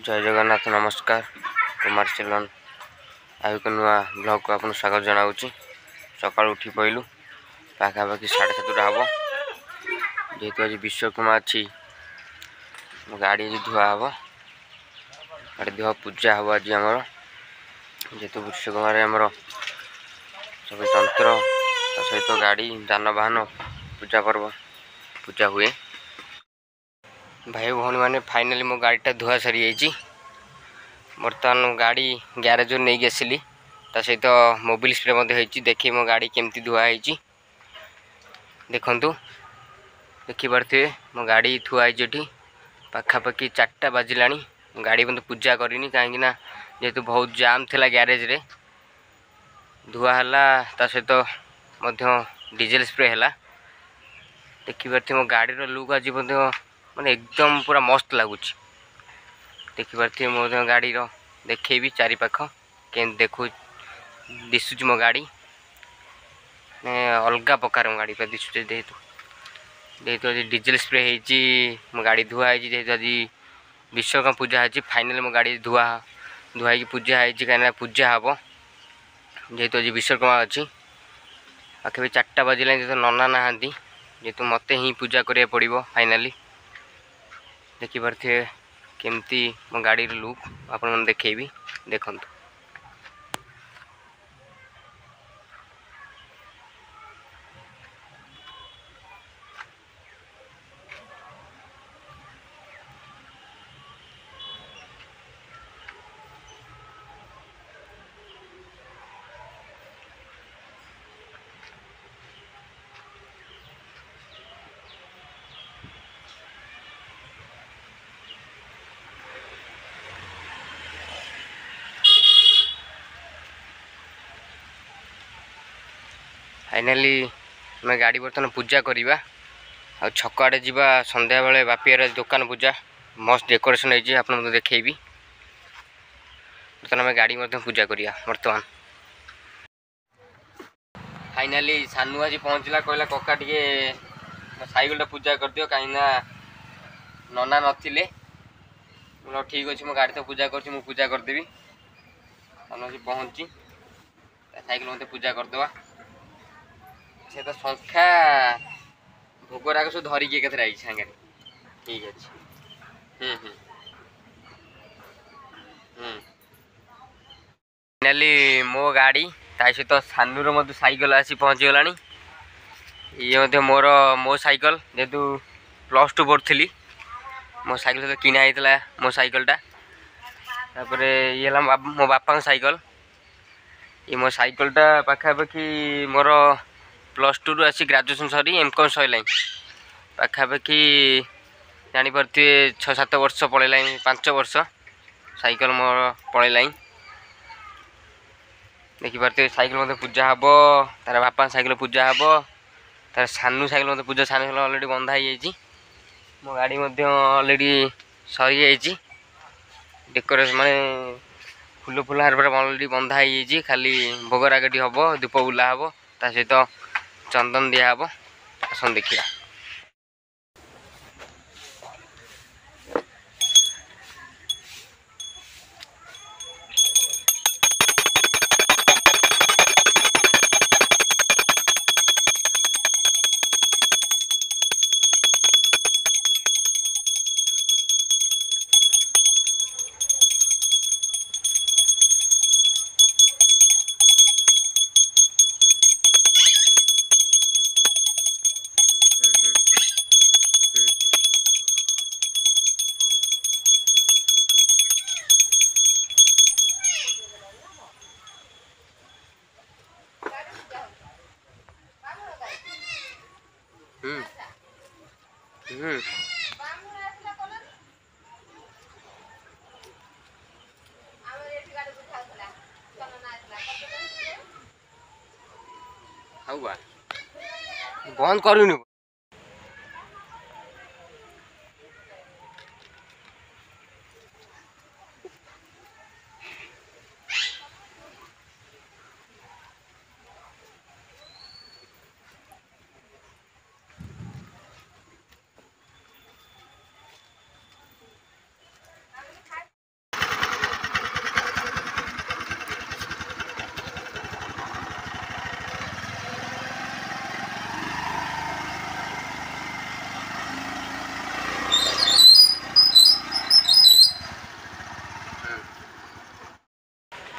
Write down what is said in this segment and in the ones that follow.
जय जगन्नाथ नमस्कार कुमार सेलन आज एक नुआ ब्लॉग को आपन स्वागत जनाऊँगी। सकाल उठी पड़लु पाखापाखि 7:30 हम जेहेतु आज विश्वकर्मा अच्छी गाड़ी आज धुआ हम गाड़ी धुआ पूजा हम आज आमर जेहेतु विश्वकर्मा आमर सब तंत्र सहित गाड़ी जानवाहन पूजा पर्व पूजा हुए। भाई भौणी मैंने फाइनाली मो गाड़ीटा धुआ सारी जाइए। बर्तमान गाड़ी ग्यारेज नहीं आसिली ता सहित मोबिल स्प्रे देखिए मो गाड़ी केमती धुआई देखु देखिपे मो गाड़ी थुआई पाखापाखि 4टा बाजिला गाड़ी मतलब पूजा करनी कहीं जेहेतु बहुत जाम थिला ग्यारेज रे धुआला ता सहित डीजेल स्प्रे है देखिपे मो गाड़ी लुक आज माने एकदम पूरा मस्त लगुच देखिपे मो गाड़ी देखेबी चारि पाख के देखु दिशुच मो गाड़ी अलग प्रकार मो गाड़ी पे दिशुच जेहेतु आज डीजेल स्प्रे होती मो गाड़ी धुआई जेहेतु आज विश्वकर्मा पूजा है फाइनल मो गाड़ी धुआई पूजा है कहीं पूजा हम जेहेतु आज विश्वकर्मा अच्छी पाखे 4टा बाजिला जेहेतु नना ना जेहेतु मत ही पूजा करिया पड़ो फाइनाली देखिपे केमती मो गाड़ी लुक आपन देखेबी देखु। फाइनाली मैं गाड़ी बर्तमान पूजा करवा आ छक आड़े जावा संध्या बेले बापियार दुकान पूजा मस्त डेकोरेशन होती आप देखेबी बर्तमान आम गाड़ी पूजा करिया। बर्तमान फाइनाली सानू आज पहुँचला कहला कका टे साइकेल पूजा कर दियो कहीं नना नथिले ठीक अच्छे मो गाड़ी तो पूजा कर पूजा करदेवी सानू आज पहुँची साइकेल मत पूजा करदे से तो संख्या भोगराग सब धरिकी एक आई सागे ठीक अच्छे। फाइनाली मो गाड़ी ता सहित सानूर मत साइकेल आसी पहुँची गला ये मोर मो साइकेल जेहेतु +2 पढ़ी मो साइकेल सहित किना होता मो साइकेलटा ये मो बापा साइकेल ये मो साइकेलटा पाखापाखि मोर +2 रु आसी ग्रेजुएशन सरी एमकम सरला पाखापाखि जापे 6-7 वर्ष पलैला 5 वर्ष साइकेल मोर पलैला देखिपे साइकेल मत पूजा हम तार बापा साइकेल पूजा हम तार सानू साइकेल मत पूजा सानू साइकेल अलरेडी बंधा हो मो गाड़ी अलरेडी सरी जाइए डेकोरेशन माने फुल फुल हार अलरेडी बंधा हो खाली भोगरागटी हम धूप बुला हम ता सहित चंदन दिया हम आसन देखिया। बंद करूनी।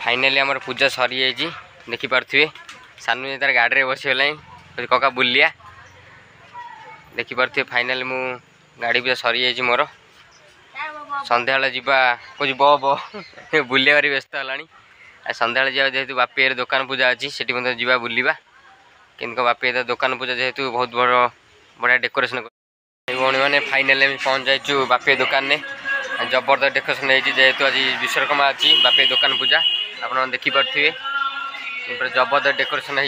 फाइनाली आमर पूजा सरी जाइए देखिपे सानू तार गाड़ी में बसीगला कका बुलिया देखिपे फाइनाली मु गाड़ी पूजा सरी जाइए मोर सन्ध्या जावा कौच ब बुलिया व्यस्त है सन्ध्या जावा जेहेतु बापी दुकान पूजा अच्छी से जा बुलवा कि बापी दुकान पूजा जेहेतु बहुत बढ़िया डेकोरेशन भाई मैंने फाइनाली पहुँच जाइए बापी दुकान में जबरदस्त डेकोरेशन है जेहेतु आज विश्वकर्मा अच्छी बापी दुकान पूजा आप देखिपे जबरदस्त डेकोरेशन है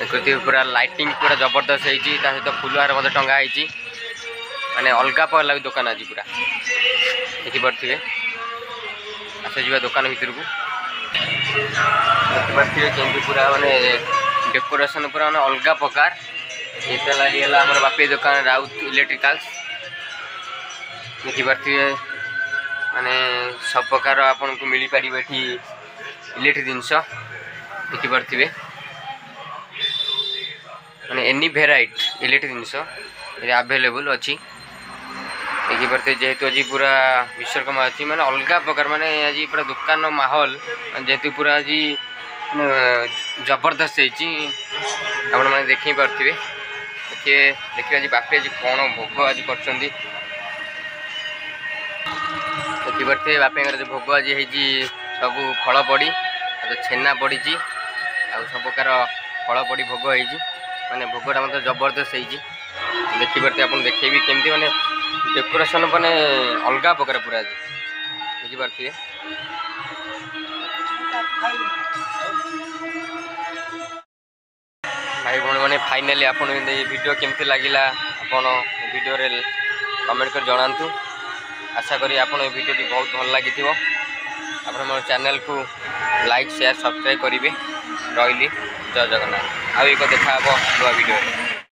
देखिए पूरा लाइटिंग पूरा जबरदस्त है सहित फुलहार मत टंगाई माने अलग प्रकार लगे दुकान आज पूरा देखिपे आस जा दुकान भर को देखिपे केमती पूरा माने डेकोरेशन पूरा माने अलग प्रकार ये लगी आम बापी दुकान राउत इलेक्ट्रिकल्स देखिपे माने सब प्रकार आपन को मिल पार इलेक्ट्रिक जिनस देखिपे माने एनी भेराइट इलेक्ट्रिक जिनस आवेलेबल अच्छी देखिपे जेहेतु आज पूरा विश्वकर्मा अच्छी माने अलग प्रकार माने आज पूरा दुकान माहौल जेहेतु पूरा आज जबरदस्त होने देखी पारे देखिए आज बापी आज कौन भोग आज कर देखिपे बापी भोग आज सब फल पड़ी छेना पड़ी सब प्रकार फल पड़ी भोग हो माने भोगटा मतलब जबरदस्त है देखिपे आप देखेबी केमती माने डेकोरेशन माने अलग प्रकार पूरा आज देखिपे भाई भाई मैंने फाइनाली आप वीडियो केमती लगिला आपण वीडियो रे कमेंट कर जनातु आशा करी आप वीडियो बहुत भल लगी आप मोर चैनल को लाइक शेयर सब्सक्राइब करेंगे रही जय जगन्नाथ आउ एक देखा नुआ वीडियो।